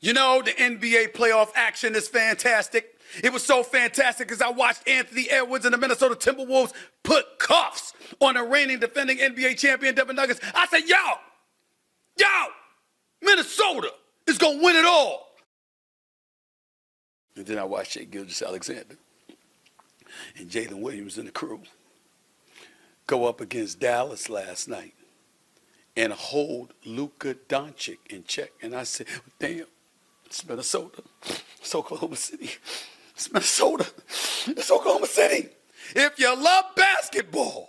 You know, the NBA playoff action is fantastic. It was so fantastic as I watched Anthony Edwards and the Minnesota Timberwolves put cuffs on the reigning defending NBA champion Denver Nuggets. I said, yo, Minnesota is going to win it all. And then I watched Shai Gilgeous-Alexander and Jalen Williams and the crew go up against Dallas last night and hold Luka Doncic in check. And I said, damn, it's Minnesota. It's Oklahoma City. It's Minnesota. It's Oklahoma City. If you love basketball,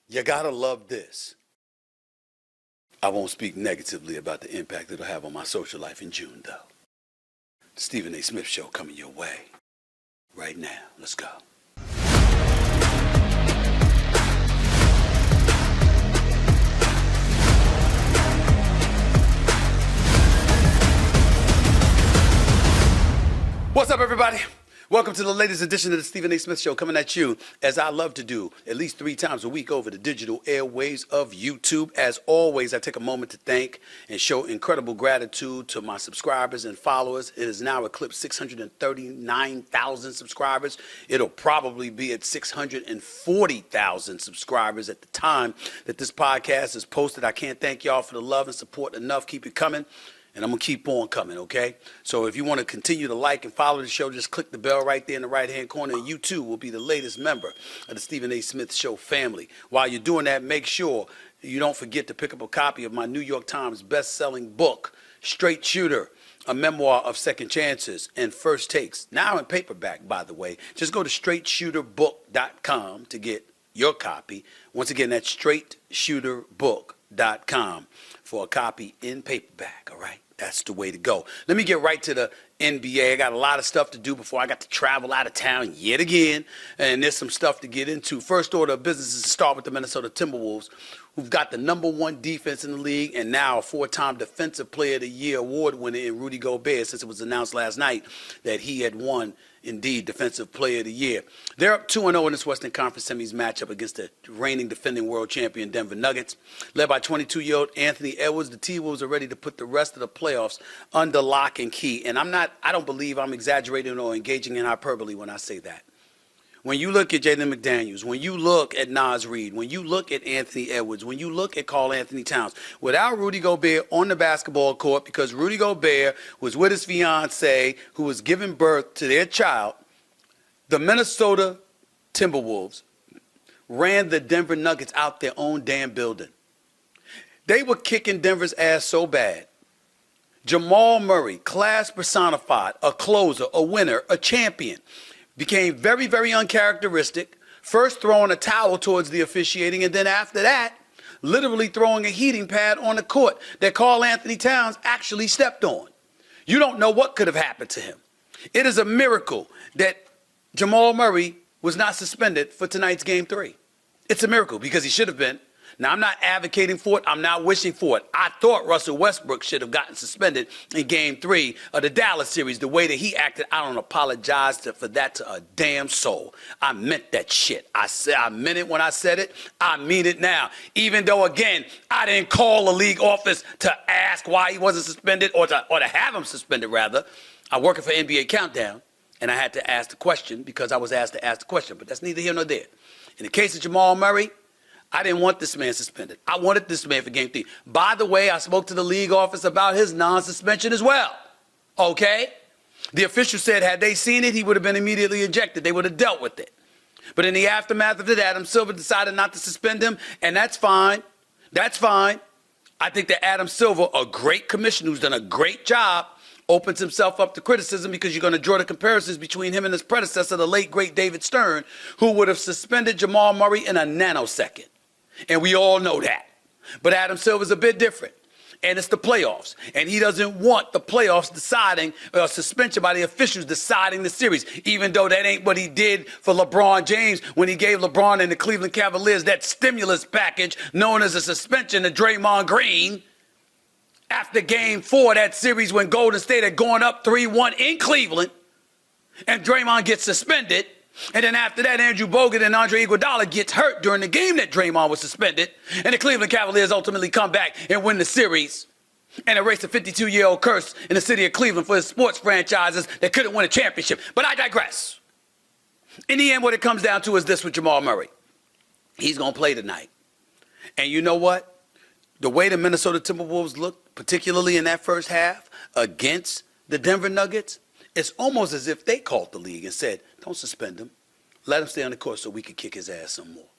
you got to love this. I won't speak negatively about the impact it'll have on my social life in June, though. The Stephen A. Smith Show coming your way right now. Let's go. What's up, everybody? Welcome to the latest edition of the Stephen A. Smith Show, coming at you, as I love to do, at least 3 times a week over the digital airways of YouTube. As always, I take a moment to thank and show incredible gratitude to my subscribers and followers. It has now eclipsed 639,000 subscribers. It'll probably be at 640,000 subscribers at the time that this podcast is posted. I can't thank y'all for the love and support enough. Keep it coming. And I'm going to keep on coming, okay? So if you want to continue to like and follow the show, just click the bell right there in the right-hand corner, and you, too, will be the latest member of the Stephen A. Smith Show family. While you're doing that, make sure you don't forget to pick up a copy of my New York Times best-selling book, Straight Shooter, a memoir of second chances and first takes. Now in paperback, by the way. Just go to straightshooterbook.com to get your copy. Once again, that's straightshooterbook.com for a copy in paperback, all right? That's the way to go. Let me get right to the NBA. I got a lot of stuff to do before I got to travel out of town yet again, and there's some stuff to get into. First order of business is to start with the Minnesota Timberwolves, who've got the #1 defense in the league and now a 4-time Defensive Player of the Year award winner in Rudy Gobert, since it was announced last night that he had won, indeed, Defensive Player of the Year. They're up 2-0 in this Western Conference Semis matchup against the reigning defending world champion Denver Nuggets. Led by 22-year-old Anthony Edwards, the T-Wolves are ready to put the rest of the playoffs under lock and key. And I don't believe I'm exaggerating or engaging in hyperbole when I say that. When you look at Jaden McDaniels, when you look at Naz Reid, when you look at Anthony Edwards, when you look at Karl Anthony Towns, without Rudy Gobert on the basketball court, because Rudy Gobert was with his fiancée who was giving birth to their child, the Minnesota Timberwolves ran the Denver Nuggets out their own damn building. They were kicking Denver's ass so bad. Jamal Murray, class personified, a closer, a winner, a champion, became very, very uncharacteristic, first throwing a towel towards the officiating, and then after that, literally throwing a heating pad on the court that Karl Anthony Towns actually stepped on. You don't know what could have happened to him. It is a miracle that Jamal Murray was not suspended for tonight's Game 3. It's a miracle, because he should have been. Now, I'm not advocating for it. I'm not wishing for it. I thought Russell Westbrook should have gotten suspended in Game 3 of the Dallas series. The way that he acted, I don't apologize for that to a damn soul. I meant that shit. I meant it when I said it. I mean it now. Even though, again, I didn't call the league office to ask why he wasn't suspended, or to have him suspended, rather. I'm working for NBA Countdown, and I had to ask the question because I was asked to ask the question. But that's neither here nor there. In the case of Jamal Murray, I didn't want this man suspended. I wanted this man for Game 3. By the way, I spoke to the league office about his non-suspension as well. Okay? The official said had they seen it, he would have been immediately ejected. They would have dealt with it. But in the aftermath of that, Adam Silver decided not to suspend him, and that's fine. That's fine. I think that Adam Silver, a great commissioner who's done a great job, opens himself up to criticism, because you're going to draw the comparisons between him and his predecessor, the late, great David Stern, who would have suspended Jamal Murray in a nanosecond. And we all know that. But Adam Silver's a bit different. And it's the playoffs. And he doesn't want the playoffs deciding, suspension by the officials deciding the series, even though that ain't what he did for LeBron James when he gave LeBron and the Cleveland Cavaliers that stimulus package known as a suspension to Draymond Green after Game 4 of that series, when Golden State had gone up 3-1 in Cleveland and Draymond gets suspended. And then after that, Andrew Bogut and Andre Iguodala gets hurt during the game that Draymond was suspended. And the Cleveland Cavaliers ultimately come back and win the series. and erase a 52-year-old curse in the city of Cleveland for his sports franchises that couldn't win a championship. But I digress. In the end, what it comes down to is this with Jamal Murray. He's going to play tonight. And you know what? The way the Minnesota Timberwolves looked, particularly in that first half against the Denver Nuggets, it's almost as if they called the league and said, don't suspend him. Let him stay on the court so we can kick his ass some more.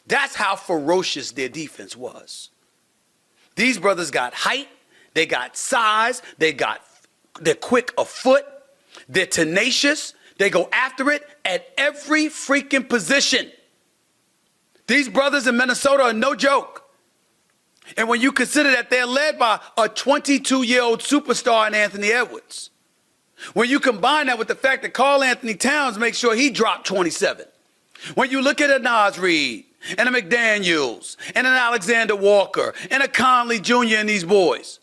That's how ferocious their defense was. These brothers got height, they got size, they're quick of foot, they're tenacious, they go after it at every freaking position. These brothers in Minnesota are no joke. And when you consider that they're led by a 22-year-old superstar in Anthony Edwards, when you combine that with the fact that Karl Anthony Towns makes sure he dropped 27, when you look at a Nas Reed and a McDaniels and an Alexander Walker and a Conley Jr. and these boys,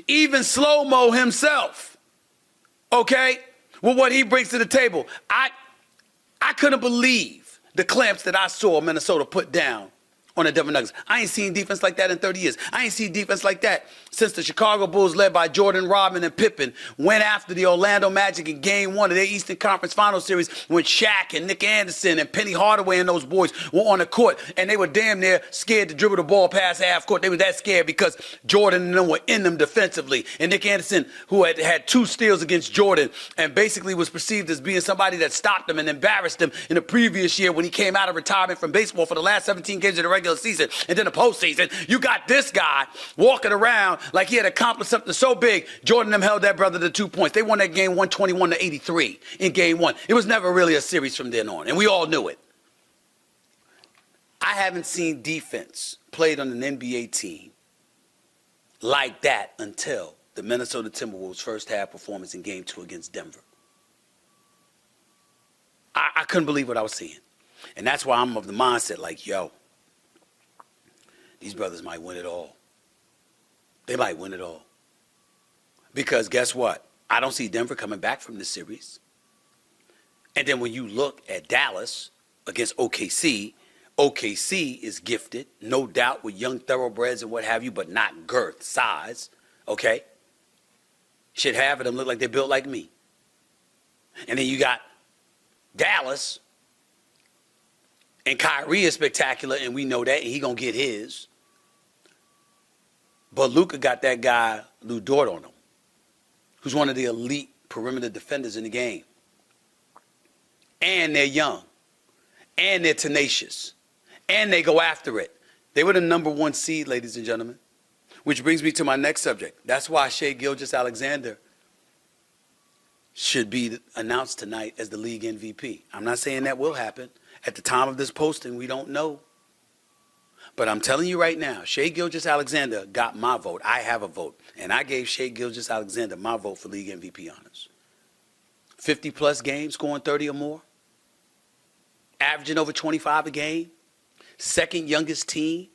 even Slow-Mo himself, okay, with what he brings to the table, I couldn't believe the clamps that I saw Minnesota put down on the Denver Nuggets. I ain't seen defense like that in 30 years. I ain't seen defense like that since the Chicago Bulls, led by Jordan, Rodman, and Pippen, went after the Orlando Magic in Game 1 of their Eastern Conference Final Series when Shaq and Nick Anderson and Penny Hardaway and those boys were on the court, and they were damn near scared to dribble the ball past half court. They were that scared because Jordan and them were in them defensively. And Nick Anderson, who had 2 steals against Jordan and basically was perceived as being somebody that stopped him and embarrassed him in the previous year when he came out of retirement from baseball for the last 17 games of the regular season and then the postseason. You got this guy walking around like he had accomplished something so big. Jordan and them held that brother to 2 points. They won that game 121-83 in Game 1. It was never really a series from then on, and we all knew it. I haven't seen defense played on an NBA team like that until the Minnesota Timberwolves' first half performance in Game 2 against Denver. I couldn't believe what I was seeing. And that's why I'm of the mindset like, yo, these brothers might win it all. They might win it all. Because guess what? I don't see Denver coming back from this series. And then when you look at Dallas against OKC, OKC is gifted, no doubt, with young thoroughbreds and what have you, but not girth, size, okay? Should have it, them look like they're built like me. And then you got Dallas, and Kyrie is spectacular, and we know that, and he gonna get his. But Luka got that guy, Lou Dort, on him, who's one of the elite perimeter defenders in the game. And they're young. And they're tenacious. And they go after it. They were the number 1 seed, ladies and gentlemen. Which brings me to my next subject. That's why Shai Gilgeous-Alexander should be announced tonight as the league MVP. I'm not saying that will happen. At the time of this posting, we don't know. But I'm telling you right now, Shai Gilgeous-Alexander got my vote. I have a vote. And I gave Shai Gilgeous-Alexander my vote for league MVP honors. 50-plus games, scoring 30 or more. Averaging over 25 a game. Second youngest team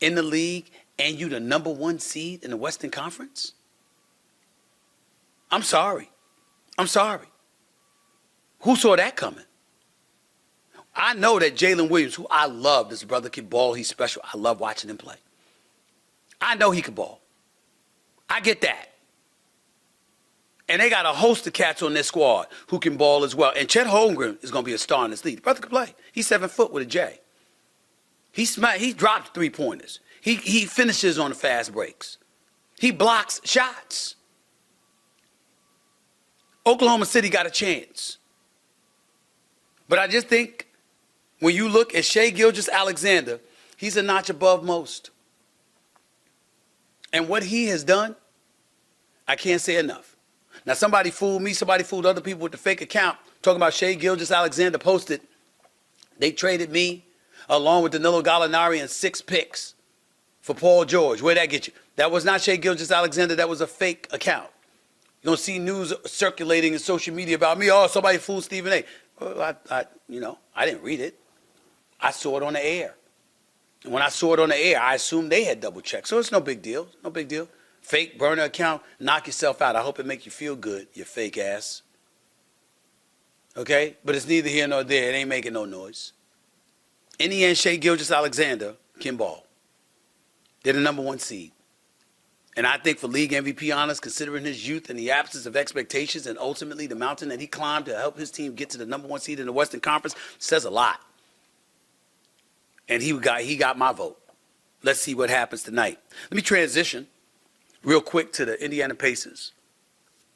in the league. And you the number 1 seed in the Western Conference? I'm sorry. I'm sorry. Who saw that coming? I know that Jalen Williams, who I love, this brother can ball, he's special. I love watching him play. I know he can ball. I get that. And they got a host of cats on their squad who can ball as well. And Chet Holmgren is going to be a star in this league. The brother can play. He's 7 foot with a J. He drops 3-pointers. He finishes on the fast breaks. He blocks shots. Oklahoma City got a chance. But I just think when you look at Shai Gilgeous-Alexander, he's a notch above most. And what he has done, I can't say enough. Now, somebody fooled me. Somebody fooled other people with the fake account talking about Shai Gilgeous-Alexander posted. They traded me along with Danilo Gallinari and 6 picks for Paul George. Where'd that get you? That was not Shai Gilgeous-Alexander. That was a fake account. You don't see news circulating in social media about me. Oh, somebody fooled Stephen A. Well, I didn't read it. I saw it on the air. And when I saw it on the air, I assumed they had double checked. So it's no big deal. No big deal. Fake burner account, knock yourself out. I hope it make you feel good, you fake ass. Okay? But it's neither here nor there. It ain't making no noise. In the end, Shai Gilgeous-Alexander can ball. They're the number 1 seed. And I think for league MVP honors, considering his youth and the absence of expectations and ultimately the mountain that he climbed to help his team get to the number 1 seed in the Western Conference, says a lot. And he got my vote. Let's see what happens tonight. Let me transition real quick to the Indiana Pacers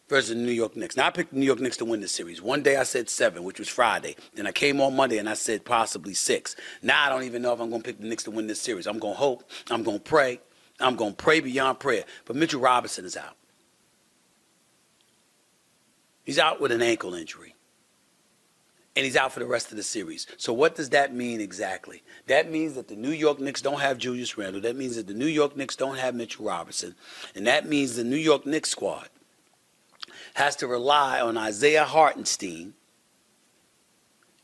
versus the New York Knicks. Now, I picked the New York Knicks to win this series. One day I said 7, which was Friday. Then I came on Monday and I said possibly 6. Now I don't even know if I'm going to pick the Knicks to win this series. I'm going to hope. I'm going to pray. I'm going to pray beyond prayer. But Mitchell Robinson is out. He's out with an ankle injury. And he's out for the rest of the series. So what does that mean exactly? That means that the New York Knicks don't have Julius Randle. That means that the New York Knicks don't have Mitchell Robinson. And that means the New York Knicks squad has to rely on Isaiah Hartenstein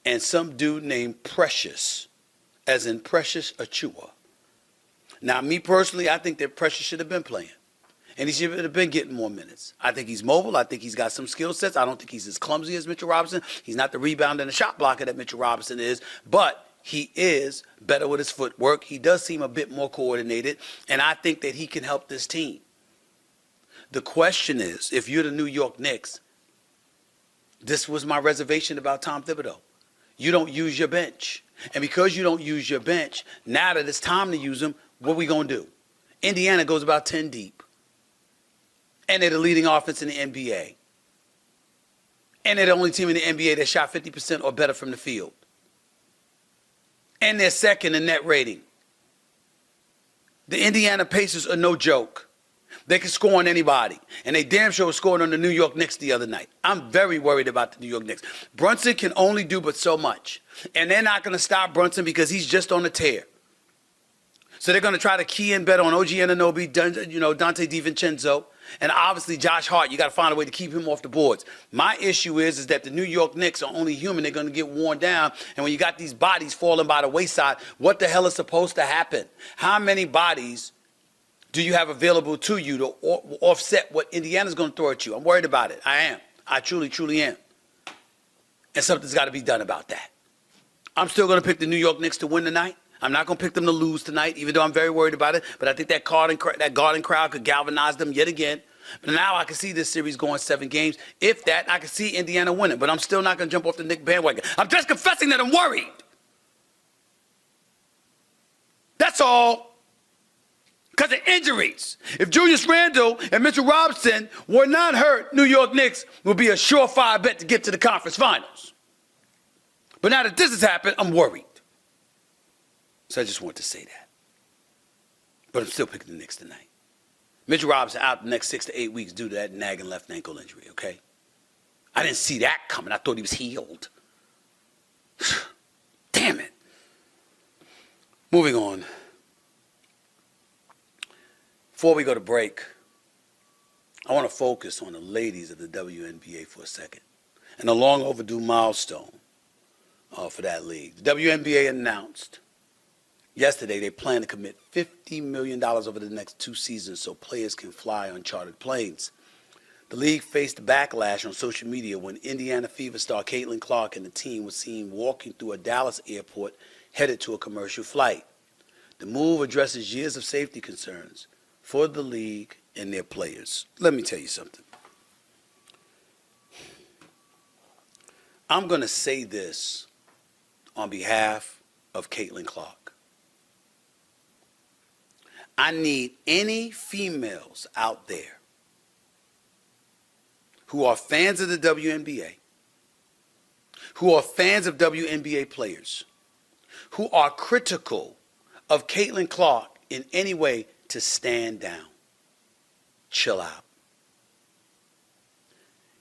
and some dude named Precious, as in Precious Achua. Now, me personally, I think that Precious should have been playing. And he should have been getting more minutes. I think he's mobile. I think he's got some skill sets. I don't think he's as clumsy as Mitchell Robinson. He's not the rebounder and the shot blocker that Mitchell Robinson is. But he is better with his footwork. He does seem a bit more coordinated. And I think that he can help this team. The question is, if you're the New York Knicks, this was my reservation about Tom Thibodeau. You don't use your bench. And because you don't use your bench, now that it's time to use them, what are we going to do? Indiana goes about 10 deep. And they're the leading offense in the NBA. And they're the only team in the NBA that shot 50% or better from the field. And they're second in net rating. The Indiana Pacers are no joke. They can score on anybody. And they damn sure scored on the New York Knicks the other night. I'm very worried about the New York Knicks. Brunson can only do but so much. And they're not going to stop Brunson because he's just on a tear. So they're going to try to key in better on OG Anunoby, Dante DiVincenzo, and obviously Josh Hart. You got to find a way to keep him off the boards. My issue is that the New York Knicks are only human. They're going to get worn down. And when you got these bodies falling by the wayside, what the hell is supposed to happen? How many bodies do you have available to you to offset what Indiana's going to throw at you? I'm worried about it. I am. I truly, truly am. And something's got to be done about that. I'm still going to pick the New York Knicks to win tonight. I'm not going to pick them to lose tonight, even though I'm very worried about it. But I think that Garden crowd could galvanize them yet again. But now I can see this series going 7 games. If that, I can see Indiana winning. But I'm still not going to jump off the Knicks bandwagon. I'm just confessing that I'm worried. That's all. Because of injuries. If Julius Randle and Mitchell Robinson were not hurt, New York Knicks would be a surefire bet to get to the conference finals. But now that this has happened, I'm worried. So I just want to say that. But I'm still picking the Knicks tonight. Mitchell Robinson out the next 6 to 8 weeks due to that nagging left ankle injury, okay? I didn't see that coming. I thought he was healed. Damn it. Moving on. Before we go to break, I want to focus on the ladies of the WNBA for a second. And a long overdue milestone for that league. The WNBA announced yesterday they plan to commit $50 million over the next 2 seasons so players can fly on chartered planes. The league faced backlash on social media when Indiana Fever star Caitlin Clark and the team was seen walking through a Dallas airport headed to a commercial flight. The move addresses years of safety concerns for the league and their players. Let me tell you something. I'm going to say this on behalf of Caitlin Clark. I need any females out there who are fans of the WNBA, who are fans of WNBA players, who are critical of Caitlin Clark in any way to stand down. Chill out.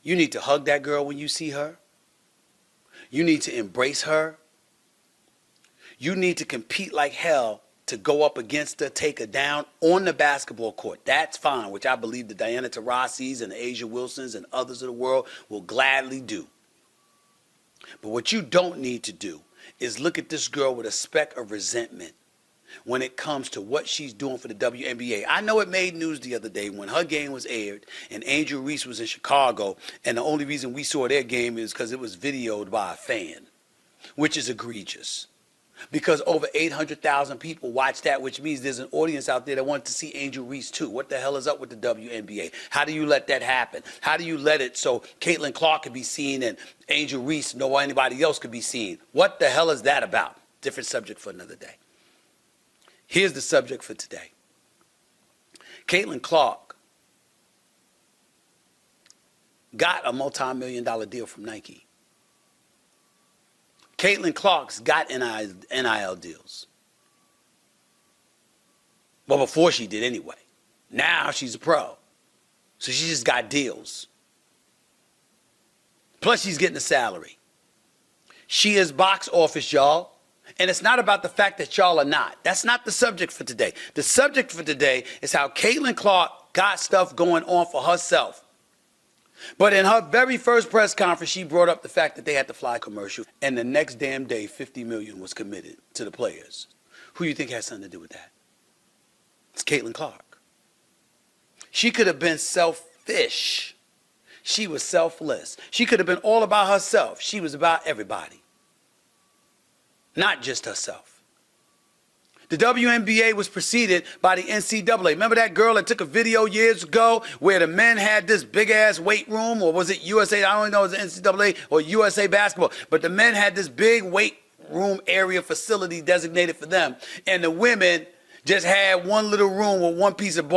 You need to hug that girl when you see her. You need to embrace her. You need to compete like hell to go up against her, take her down on the basketball court. That's fine, which I believe the Diana Taurasi's and the Asia Wilsons and others of the world will gladly do. But what you don't need to do is look at this girl with a speck of resentment when it comes to what she's doing for the WNBA. I know it made news the other day when her game was aired and Angel Reese was in Chicago, and the only reason we saw their game is because it was videoed by a fan, which is egregious. because over 800,000 people watched that, which means there's an audience out there that wanted to see Angel Reese too. What the hell is up with the WNBA? How do you let that happen? How do you let it so Caitlin Clark could be seen and Angel Reese nor anybody else could be seen? What the hell is that about? Different subject for another day. Here's the subject for today. Caitlin Clark got a multi-million-dollar deal from Nike. Caitlin Clark's got NIL deals. Well, before she did anyway. Now she's a pro. So she just got deals. Plus she's getting a salary. She is box office, y'all. And it's not about the fact that y'all are not. That's not the subject for today. The subject for today is how Caitlin Clark got stuff going on for herself. But in her very first press conference, she brought up the fact that they had to fly commercial. And the next damn day, $50 million was committed to the players. Who do you think has something to do with that? It's Caitlin Clark. She could have been selfish. She was selfless. She could have been all about herself. She was about everybody. Not just herself. The WNBA was preceded by the NCAA. Remember that girl that took a video years ago where the men had this big-ass weight room, or was it USA? I don't know if it was the NCAA or USA basketball. But the men had this big weight room area facility designated for them. And the women just had one little room with one piece of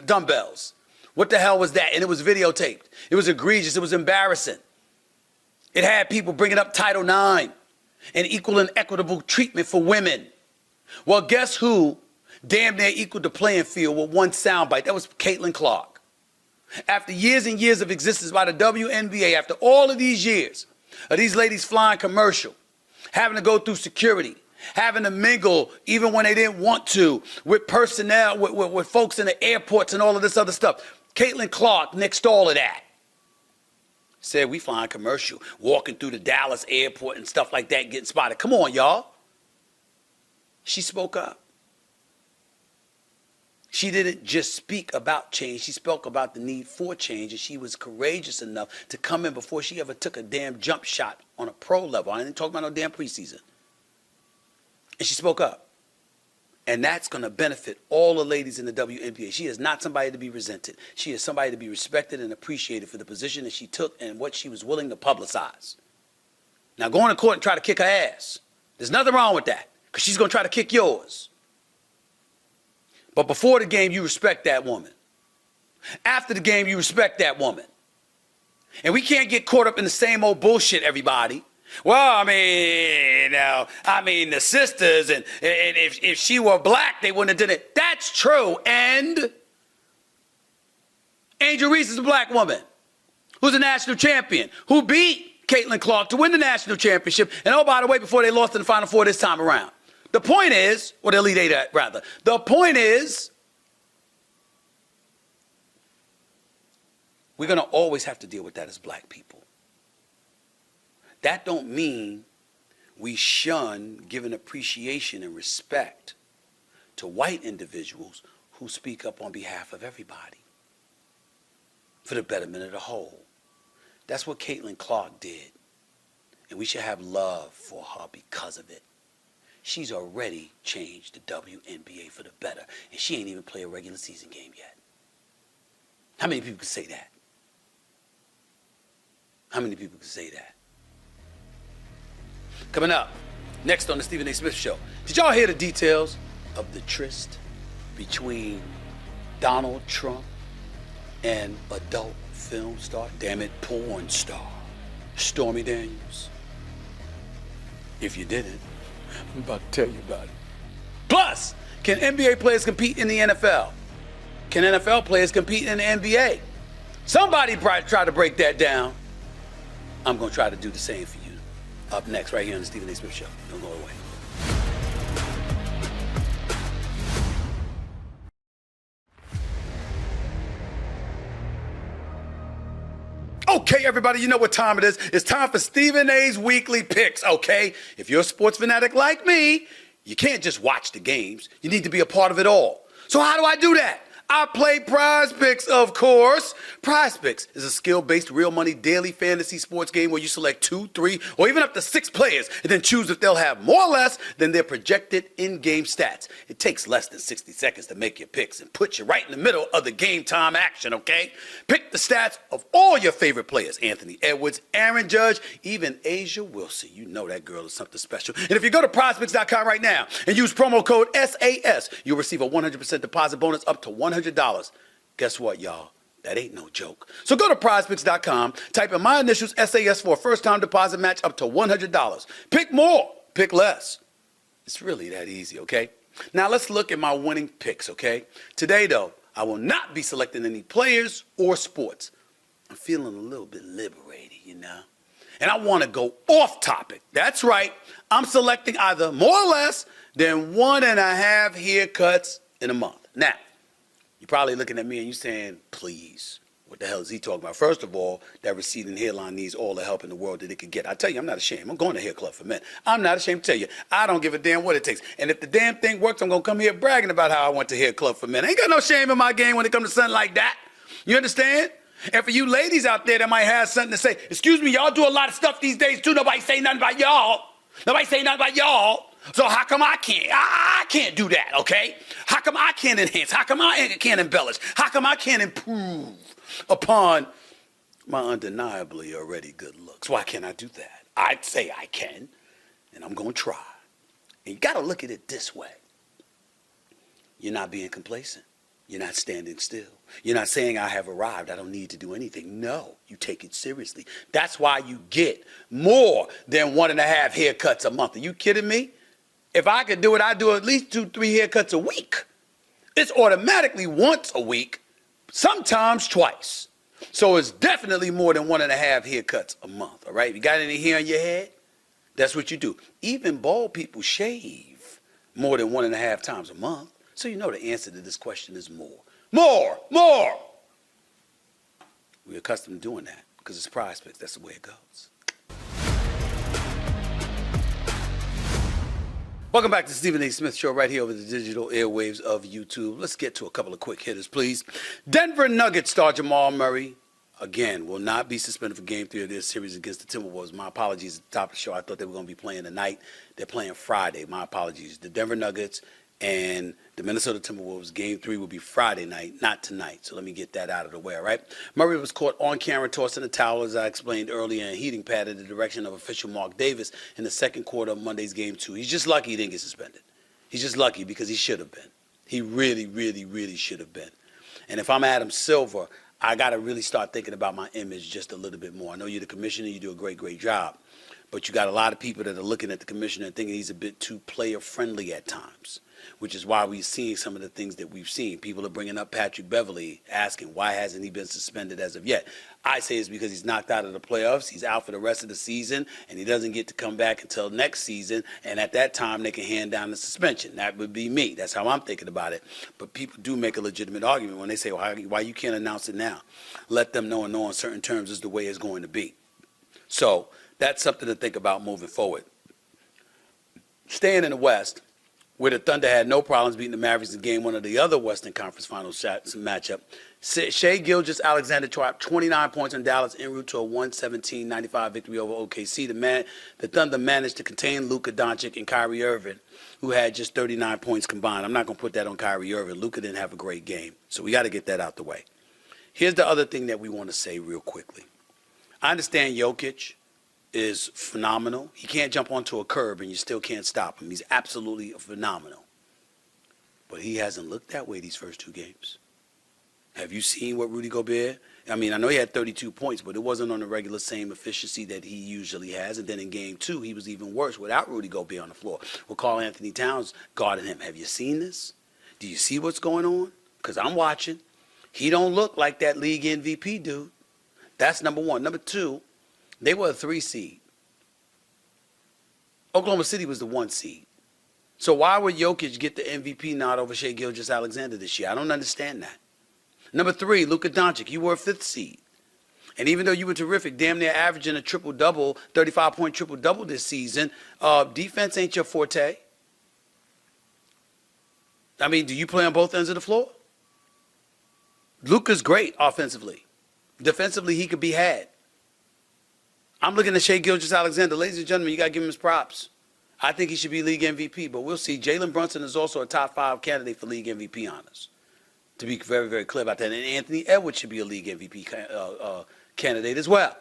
dumbbells. What the hell was that? And it was videotaped. It was egregious. It was embarrassing. It had people bringing up Title IX and equal and equitable treatment for women. Well, guess who damn near equaled the playing field with one soundbite? That was Caitlin Clark. After years and years of existence by the WNBA, after all of these years of these ladies flying commercial, having to go through security, having to mingle even when they didn't want to with personnel, with folks in the airports and all of this other stuff, Caitlin Clark nixed all of that. Said we flying commercial, walking through the Dallas airport and stuff like that, getting spotted. Come on, y'all. She spoke up. She didn't just speak about change. She spoke about the need for change, and she was courageous enough to come in before she ever took a damn jump shot on a pro level. I ain't talking about no damn preseason. And she spoke up. And that's going to benefit all the ladies in the WNBA. She is not somebody to be resented. She is somebody to be respected and appreciated for the position that she took and what she was willing to publicize. Now, go on to court and try to kick her ass. There's nothing wrong with that, because she's going to try to kick yours. But before the game, you respect that woman. After the game, you respect that woman. And we can't get caught up in the same old bullshit, everybody. Well, the sisters, and if she were black, they wouldn't have done it. That's true. And Angel Reese is a black woman who's a national champion, who beat Caitlin Clark to win the national championship. And oh, by the way, before they lost in the Final Four this time around. The point is, or the Elite Eight, rather. The point is, we're going to always have to deal with that as black people. That don't mean we shun giving appreciation and respect to white individuals who speak up on behalf of everybody for the betterment of the whole. That's what Caitlin Clark did. And we should have love for her because of it. She's already changed the WNBA for the better. And she ain't even played a regular season game yet. How many people can say that? How many people can say that? Coming up, next on the Stephen A. Smith Show. Did y'all hear the details of the tryst between Donald Trump and adult film star, damn it, porn star, Stormy Daniels? If you didn't, I'm about to tell you about it. Plus, can NBA players compete in the NFL? Can NFL players compete in the NBA? Somebody try to break that down. I'm going to try to do the same for you. Up next, right here on the Stephen A. Smith Show. Don't go away. Okay, everybody, you know what time it is. It's time for Stephen A's Weekly Picks, okay? If you're a sports fanatic like me, you can't just watch the games. You need to be a part of it all. So how do I do that? I play Prize Picks, of course. Prize Picks is a skill-based, real money daily fantasy sports game where you select 2, 3, or even up to 6 players and then choose if they'll have more or less than their projected in-game stats. It takes less than 60 seconds to make your picks and put you right in the middle of the game time action, okay? Pick the stats of all your favorite players: Anthony Edwards, Aaron Judge, even Asia Wilson. You know that girl is something special. And if you go to prizepicks.com right now and use promo code SAS, you'll receive a 100% deposit bonus up to $100. Guess what, y'all? That ain't no joke. So go to prizepicks.com, type in my initials SAS for a first-time deposit match up to $100. Pick more, pick less. It's really that easy, okay? Now let's look at my winning picks, okay? Today, though, I will not be selecting any players or sports. I'm feeling a little bit liberated, you know? And I want to go off topic. That's right. I'm selecting either more or less than 1.5 haircuts in a month. Now, you're probably looking at me and you're saying, please, what the hell is he talking about? First of all, that receding hairline needs all the help in the world that it could get. I tell you, I'm not ashamed. I'm going to Hair Club for Men. I'm not ashamed to tell you. I don't give a damn what it takes. And if the damn thing works, I'm going to come here bragging about how I went to Hair Club for Men. I ain't got no shame in my game when it comes to something like that. You understand? And for you ladies out there that might have something to say, excuse me, y'all do a lot of stuff these days too. Nobody say nothing about y'all. Nobody say nothing about y'all. So how come I can't? I can't do that, okay? How come I can't enhance? How come I can't embellish? How come I can't improve upon my undeniably already good looks? Why can't I do that? I'd say I can, and I'm going to try. And you got to look at it this way. You're not being complacent. You're not standing still. You're not saying I have arrived. I don't need to do anything. No, you take it seriously. That's why you get more than 1.5 haircuts a month. Are you kidding me? If I could do it, I'd do at least 2, 3 haircuts a week. It's automatically once a week, sometimes twice. So it's definitely more than 1.5 haircuts a month, all right? If you got any hair on your head, that's what you do. Even bald people shave more than 1.5 times a month. So you know the answer to this question is more. More! More! We're accustomed to doing that because it's Prize Picks. That's the way it goes. Welcome back to the Stephen A. Smith Show right here over the digital airwaves of YouTube. Let's get to a couple of quick hitters, please. Denver Nuggets star Jamal Murray, again, will not be suspended for Game 3 of their series against the Timberwolves. My apologies at the top of the show. I thought they were going to be playing tonight. They're playing Friday. My apologies. The Denver Nuggets and the Minnesota Timberwolves Game 3 will be Friday night, not tonight. So let me get that out of the way, all right? Murray was caught on camera tossing a towel, as I explained earlier, in a heating pad in the direction of official Mark Davis in the second quarter of Monday's Game 2. He's just lucky he didn't get suspended. He's just lucky because he should have been. He really, really, really should have been. And if I'm Adam Silver, I got to really start thinking about my image just a little bit more. I know you're the commissioner. You do a great, great job. But you got a lot of people that are looking at the commissioner and thinking he's a bit too player-friendly at times, which is why we're seeing some of the things that we've seen. People are bringing up Patrick Beverley, asking why hasn't he been suspended as of yet. I say it's because he's knocked out of the playoffs. He's out for the rest of the season, and he doesn't get to come back until next season. And at that time, they can hand down the suspension. That would be me. That's how I'm thinking about it. But people do make a legitimate argument when they say, well, why you can't announce it now? Let them know and know on certain terms is the way it's going to be. So that's something to think about moving forward. Staying in the West, where the Thunder had no problems beating the Mavericks in Game 1 of the other Western Conference Finals matchup, Shai Gilgeous-Alexander dropped 29 points on Dallas en route to a 117-95 victory over OKC. The Thunder managed to contain Luka Doncic and Kyrie Irving, who had just 39 points combined. I'm not going to put that on Kyrie Irving. Luka didn't have a great game, so we got to get that out the way. Here's the other thing that we want to say real quickly. I understand Jokic is phenomenal. He can't jump onto a curb and you still can't stop him. He's absolutely phenomenal. But he hasn't looked that way these first 2 games. Have you seen what Rudy Gobert? I mean, I know he had 32 points, but it wasn't on the regular same efficiency that he usually has. And then in Game 2, he was even worse without Rudy Gobert on the floor, with Karl Anthony Towns guarding him. Have you seen this? Do you see what's going on? Because I'm watching. He don't look like that league MVP dude. That's number one. Number two, they were a 3 seed. Oklahoma City was the 1 seed. So why would Jokic get the MVP nod over Shai Gilgeous-Alexander this year? I don't understand that. Number 3, Luka Doncic. You were a 5th seed. And even though you were terrific, damn near averaging a triple-double, 35-point triple-double this season, defense ain't your forte. I mean, do you play on both ends of the floor? Luka's great offensively. Defensively, he could be had. I'm looking at Shai Gilgeous-Alexander. Ladies and gentlemen, you got to give him his props. I think he should be league MVP, but we'll see. Jalen Brunson is also a top 5 candidate for league MVP honors, to be very, very clear about that. And Anthony Edwards should be a league MVP candidate as well.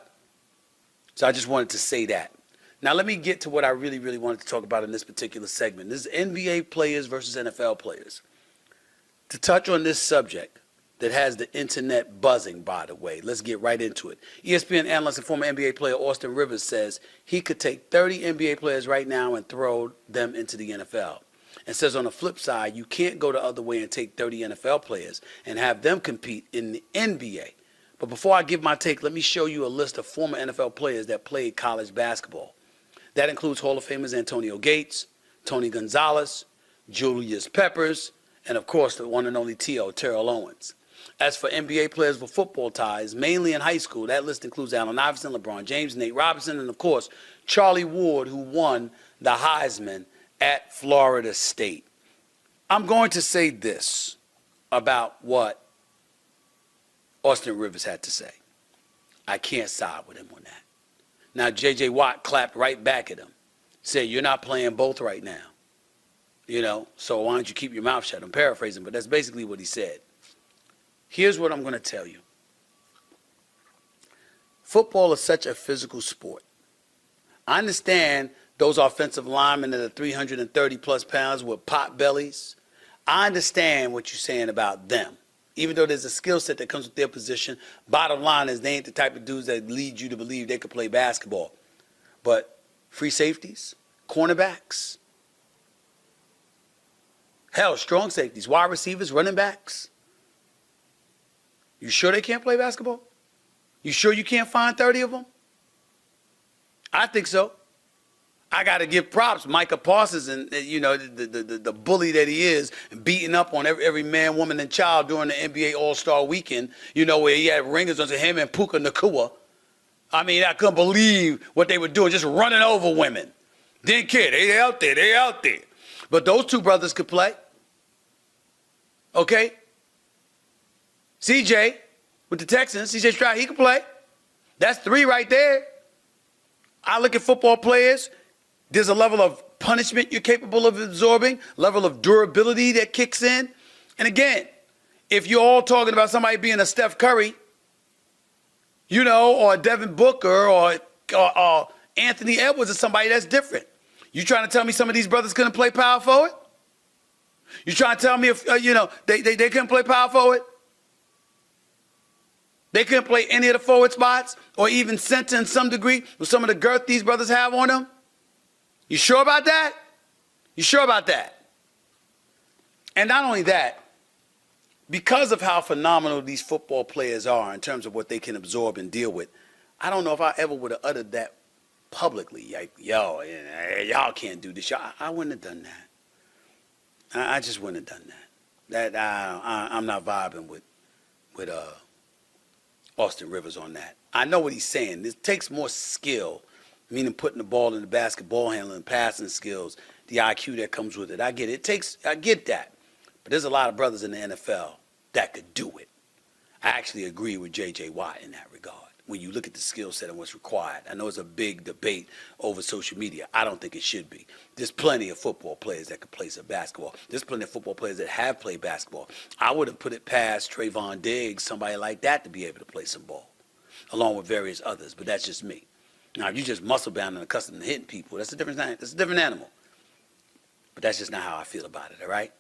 So I just wanted to say that. Now let me get to what I really, really wanted to talk about in this particular segment. This is NBA players versus NFL players. To touch on this subject that has the internet buzzing, by the way, let's get right into it. ESPN analyst and former NBA player Austin Rivers says he could take 30 NBA players right now and throw them into the NFL. And says on the flip side, you can't go the other way and take 30 NFL players and have them compete in the NBA. But before I give my take, let me show you a list of former NFL players that played college basketball. That includes Hall of Famers Antonio Gates, Tony Gonzalez, Julius Peppers, and of course the one and only T.O., Terrell Owens. As for NBA players with football ties, mainly in high school, that list includes Allen Iverson, LeBron James, Nate Robinson, and of course Charlie Ward, who won the Heisman at Florida State. I'm going to say this about what Austin Rivers had to say. I can't side with him on that. Now, J.J. Watt clapped right back at him, said, you're not playing both right now. So why don't you keep your mouth shut? I'm paraphrasing, but that's basically what he said. Here's what I'm going to tell you. Football is such a physical sport. I understand those offensive linemen that are 330 plus pounds with pot bellies. I understand what you're saying about them. Even though there's a skill set that comes with their position, bottom line is they ain't the type of dudes that lead you to believe they could play basketball. But free safeties, cornerbacks, hell, strong safeties, wide receivers, running backs. You sure they can't play basketball? You sure you can't find 30 of them? I think so. I got to give props. Micah Parsons and, the bully that he is, beating up on every man, woman, and child during the NBA All-Star Weekend, where he had ringers on him and Puka Nacua. I mean, I couldn't believe what they were doing, just running over women. Didn't care. They out there. But those two brothers could play. Okay? CJ with the Texans, CJ Stroud, he could play. That's 3 right there. I look at football players. There's a level of punishment you're capable of absorbing, level of durability that kicks in. And again, if you're all talking about somebody being a Steph Curry, or a Devin Booker or Anthony Edwards or somebody, that's different. You trying to tell me some of these brothers couldn't play power forward? You trying to tell me if, they couldn't play power forward? They couldn't play any of the forward spots or even center in some degree with some of the girth these brothers have on them? You sure about that? You sure about that? And not only that, because of how phenomenal these football players are in terms of what they can absorb and deal with, I don't know if I ever would have uttered that publicly. Like, y'all can't do this. I wouldn't have done that. I just wouldn't have done that. I'm not vibing with Austin Rivers on that. I know what he's saying. It takes more skill, meaning putting the ball in the basket, ball handling, passing skills, the IQ that comes with it. I get it. I get that. But there's a lot of brothers in the NFL that could do it. I actually agree with J.J. Watt in that regard. When you look at the skill set and what's required. I know it's a big debate over social media. I don't think it should be. There's plenty of football players that could play some basketball. There's plenty of football players that have played basketball. I would have put it past Trayvon Diggs, somebody like that, to be able to play some ball, along with various others. But that's just me. Now, if you just muscle-bound and accustomed to hitting people, that's a different thing. That's a different animal. But that's just not how I feel about it, all right?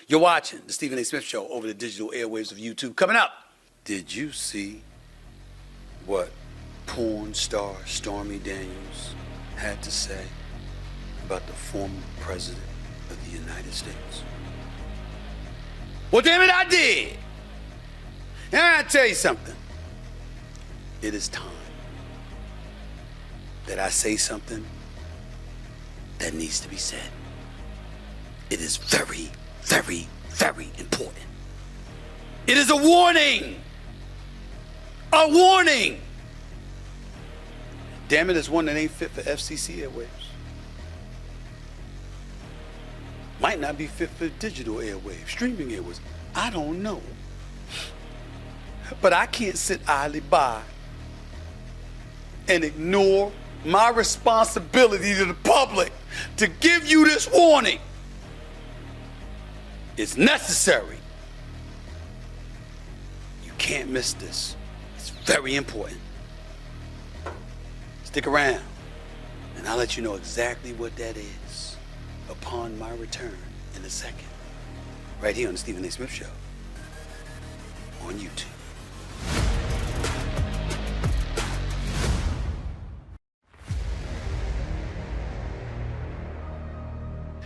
You're watching the Stephen A. Smith Show over the digital airwaves of YouTube. Coming up, did you see what porn star Stormy Daniels had to say about the former president of the United States? Well, damn it, I did. And I gotta tell you something. It is time that I say something that needs to be said. It is very, very, very important. It is a warning. A warning. Damn it, it's one that ain't fit for FCC airwaves. Might not be fit for digital airwaves, streaming airwaves. I don't know. But I can't sit idly by and ignore my responsibility to the public to give you this warning. It's necessary. You can't miss this. It's very important. Stick around, and I'll let you know exactly what that is upon my return in a second. Right here on the Stephen A. Smith Show on YouTube.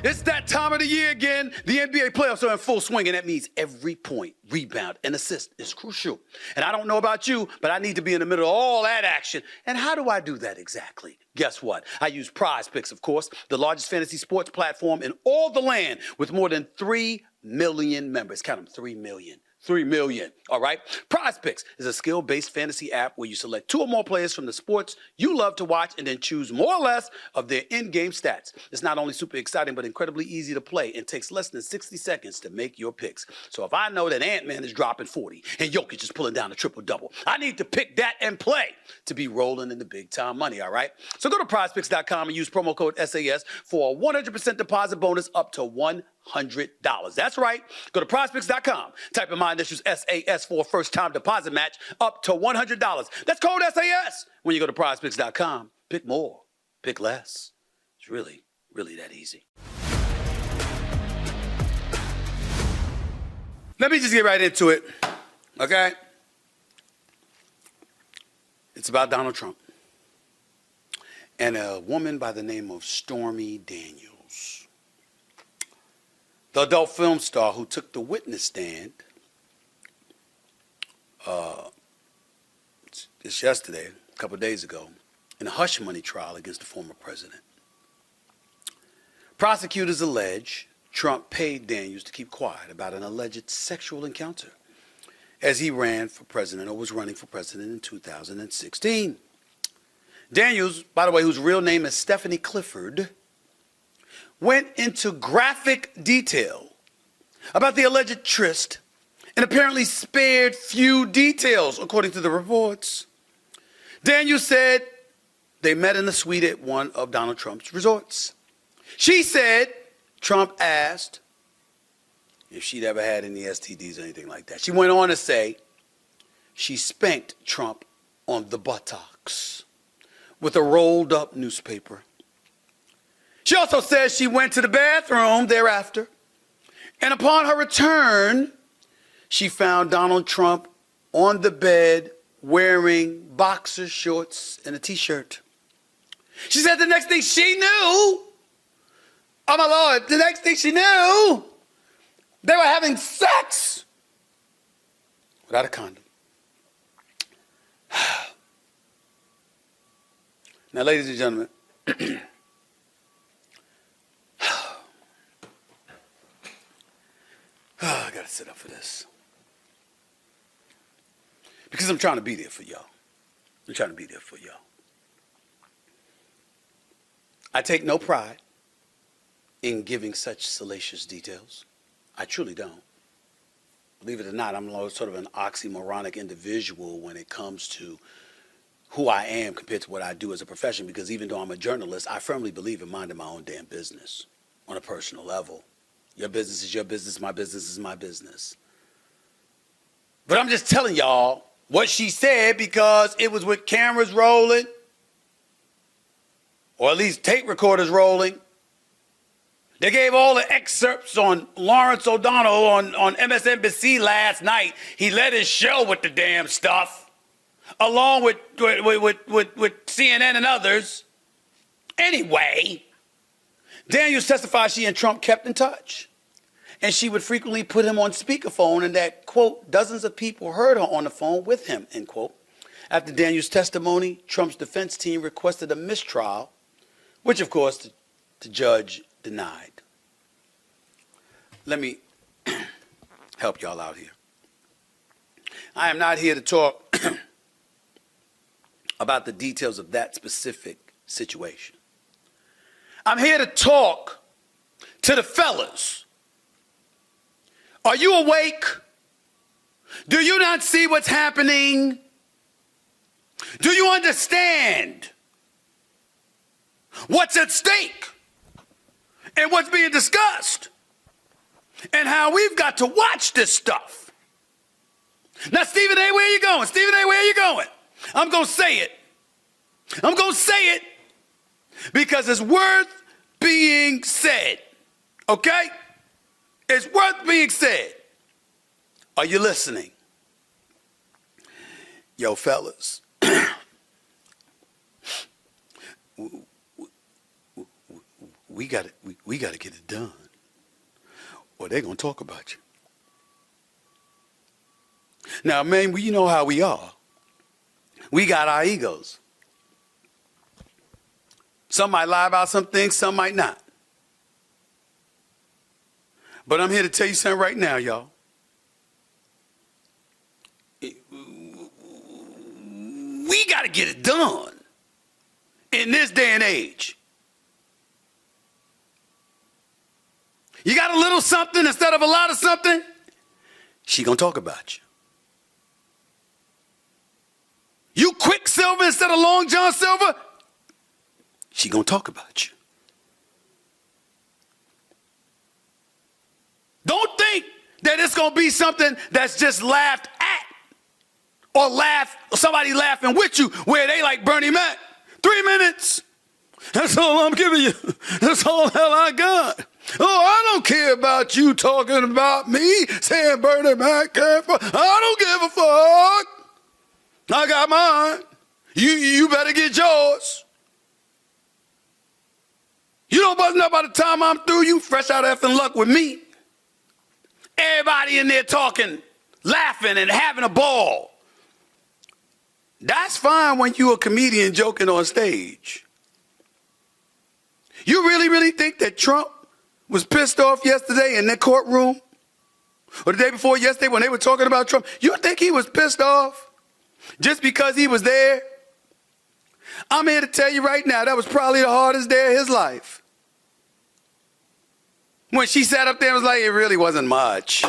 It's that time of the year again. The NBA playoffs are in full swing, and that means every point, rebound, and assist is crucial. And I don't know about you, but I need to be in the middle of all that action. And how do I do that exactly? Guess what? I use Prize Picks, of course, the largest fantasy sports platform in all the land with more than 3 million members. Count them, 3 million. 3 million, all right? Prize Picks is a skill-based fantasy app where you select 2 or more players from the sports you love to watch and then choose more or less of their in-game stats. It's not only super exciting, but incredibly easy to play and takes less than 60 seconds to make your picks. So if I know that Ant-Man is dropping 40 and Jokic is pulling down a triple-double, I need to pick that and play to be rolling in the big-time money, all right? So go to prizepicks.com and use promo code SAS for a 100% deposit bonus up to $100. That's right. Go to prizepicks.com. Type in my initials SAS for a first-time deposit match up to $100. That's code SAS. When you go to prizepicks.com, pick more, pick less. It's really, really that easy. Let me just get right into it, okay? It's about Donald Trump and a woman by the name of Stormy Daniels. The adult film star who took the witness stand just yesterday, a couple of days ago, in a hush money trial against the former president. Prosecutors allege Trump paid Daniels to keep quiet about an alleged sexual encounter as he ran for president or was running for president in 2016. Daniels, by the way, whose real name is Stephanie Clifford, went into graphic detail about the alleged tryst and apparently spared few details, according to the reports. Daniels said they met in the suite at one of Donald Trump's resorts. She said Trump asked if she'd ever had any STDs or anything like that. She went on to say she spanked Trump on the buttocks with a rolled up newspaper. She also says she went to the bathroom thereafter, and upon her return, she found Donald Trump on the bed wearing boxer shorts and a t-shirt. She said the next thing she knew, oh my Lord, the next thing she knew, they were having sex without a condom. Now, ladies and gentlemen, I gotta sit up for this. Because I'm trying to be there for y'all. I'm trying to be there for y'all. I take no pride in giving such salacious details. I truly don't. Believe it or not, I'm sort of an oxymoronic individual when it comes to who I am compared to what I do as a profession, because even though I'm a journalist, I firmly believe in minding my own damn business on a personal level. Your business is your business, my business is my business. But I'm just telling y'all what she said because it was with cameras rolling, or at least tape recorders rolling. They gave all the excerpts on Lawrence O'Donnell on MSNBC last night. He led his show with the damn stuff, along with CNN and others. Anyway, Daniels testified she and Trump kept in touch, and she would frequently put him on speakerphone, and that, quote, dozens of people heard her on the phone with him, end quote. After Daniels' testimony, Trump's defense team requested a mistrial, which, of course, the judge denied. Let me help y'all out here. I am not here to talk about the details of that specific situation. I'm here to talk to the fellas. Are you awake? Do you not see what's happening? Do you understand what's at stake and what's being discussed and how we've got to watch this stuff? Now, Stephen A., where are you going? Stephen A., where are you going? I'm going to say it. I'm going to say it because it's worth being said. Okay? It's worth being said. Are you listening? Yo, fellas. we got to get it done, or they're gonna talk about you. Now, man, you know how we are. We got our egos. Some might lie about some things, some might not. But I'm here to tell you something right now, y'all. We got to get it done in this day and age. You got a little something instead of a lot of something, she gonna talk about you. You Quicksilver instead of Long John Silver, she gonna talk about you. Don't think that it's gonna be something that's just laughed at or somebody laughing with you where they like Bernie Mac. 3 minutes. That's all I'm giving you. That's all hell I got. Oh, I don't care about you talking about me, saying Bernie Mac can't. I don't give a fuck. I got mine. You better get yours. You don't buzz up by the time I'm through. You fresh out of effing luck with me. Everybody in there talking, laughing, and having a ball. That's fine when you're a comedian joking on stage. You really think that Trump was pissed off yesterday in that courtroom? Or the day before yesterday when they were talking about Trump? You think he was pissed off just because he was there? I'm here to tell you right now, that was probably the hardest day of his life. When she sat up there and was like, it really wasn't much.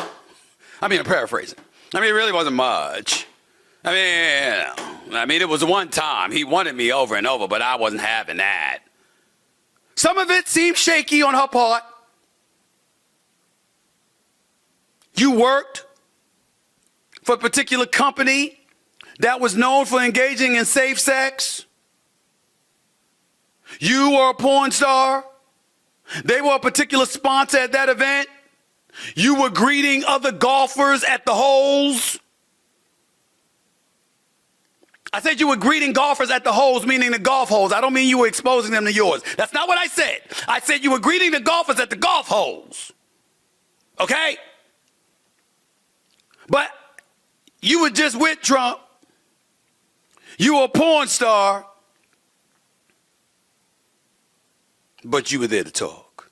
I'm paraphrasing. It really wasn't much. It was one time. He wanted me over and over, but I wasn't having that. Some of it seemed shaky on her part. You worked for a particular company that was known for engaging in safe sex. You were a porn star. They were a particular sponsor at that event. You were greeting other golfers at the holes. I said you were greeting golfers at the holes, meaning the golf holes. I don't mean you were exposing them to yours. That's not what I said. I said you were greeting the golfers at the golf holes. Okay? But you were just with Trump. You were a porn star. But you were there to talk.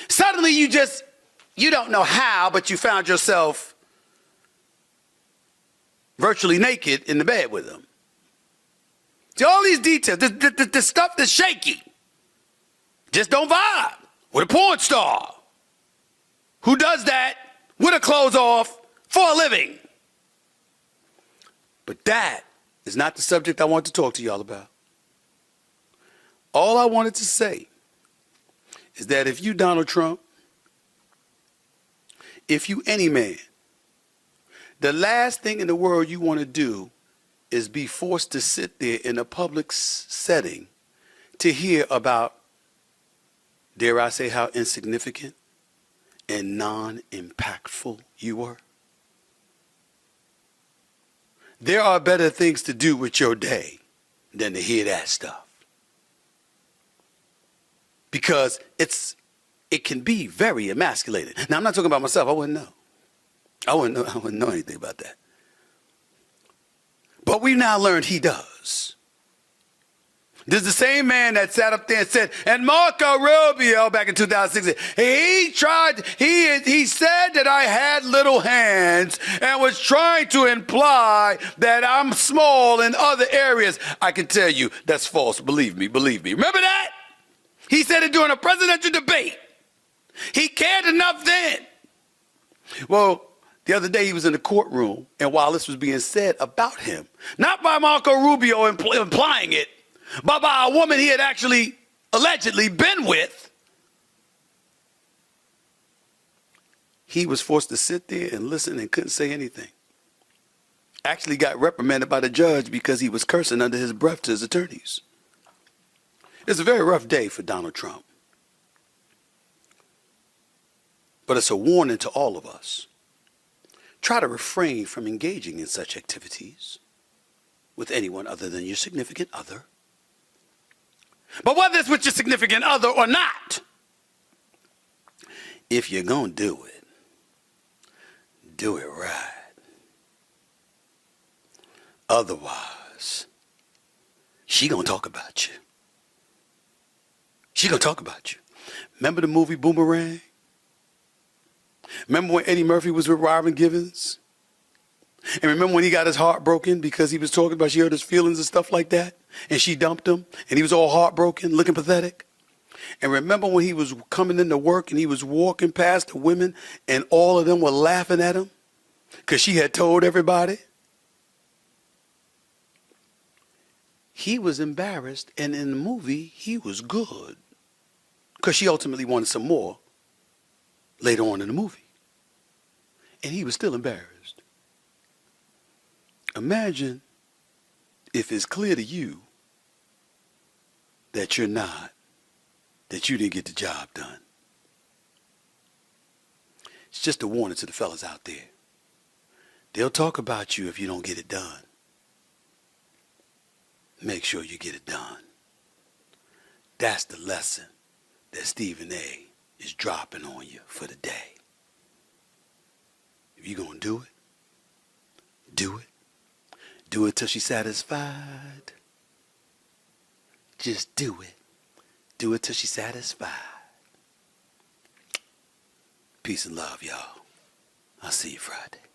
Suddenly you don't know how, but you found yourself virtually naked in the bed with him. See, all these details, the stuff that's shaky. Just don't vibe with a porn star who does that with her clothes off for a living. But that is not the subject I want to talk to y'all about. All I wanted to say is that if you Donald Trump, if you any man, the last thing in the world you want to do is be forced to sit there in a public setting to hear about, dare I say, how insignificant and non-impactful you were. There are better things to do with your day than to hear that stuff. Because it can be very emasculating. Now, I'm not talking about myself. I wouldn't know. I wouldn't know anything about that. But we've now learned he does. This is the same man that sat up there and said, and Marco Rubio back in 2016, he said that I had little hands and was trying to imply that I'm small in other areas. I can tell you that's false. Believe me. Remember that? He said it during a presidential debate. He cared enough then Well, the other day he was in the courtroom, and while this was being said about him, not by Marco Rubio implying it, but by a woman he had actually allegedly been with, he was forced to sit there and listen and couldn't say anything. Actually got reprimanded by the judge because he was cursing under his breath to his attorneys. It's a very rough day for Donald Trump. But it's a warning to all of us. Try to refrain from engaging in such activities with anyone other than your significant other. But whether it's with your significant other or not, if you're going to do it right. Otherwise, she going to talk about you. She going to talk about you. Remember the movie Boomerang? Remember when Eddie Murphy was with Robin Givens? And remember when he got his heart broken because he was talking about she hurt his feelings and stuff like that? And she dumped him and he was all heartbroken, looking pathetic? And remember when he was coming into work and he was walking past the women and all of them were laughing at him because she had told everybody? He was embarrassed, and in the movie, he was good because she ultimately wanted some more later on in the movie. And he was still embarrassed. Imagine if it's clear to you that you're not, that you didn't get the job done. It's just a warning to the fellas out there. They'll talk about you if you don't get it done. Make sure you get it done. That's the lesson that Stephen A. is dropping on you for the day. If you're going to do it, do it. Do it till she's satisfied. Just do it. Do it till she's satisfied. Peace and love, y'all. I'll see you Friday.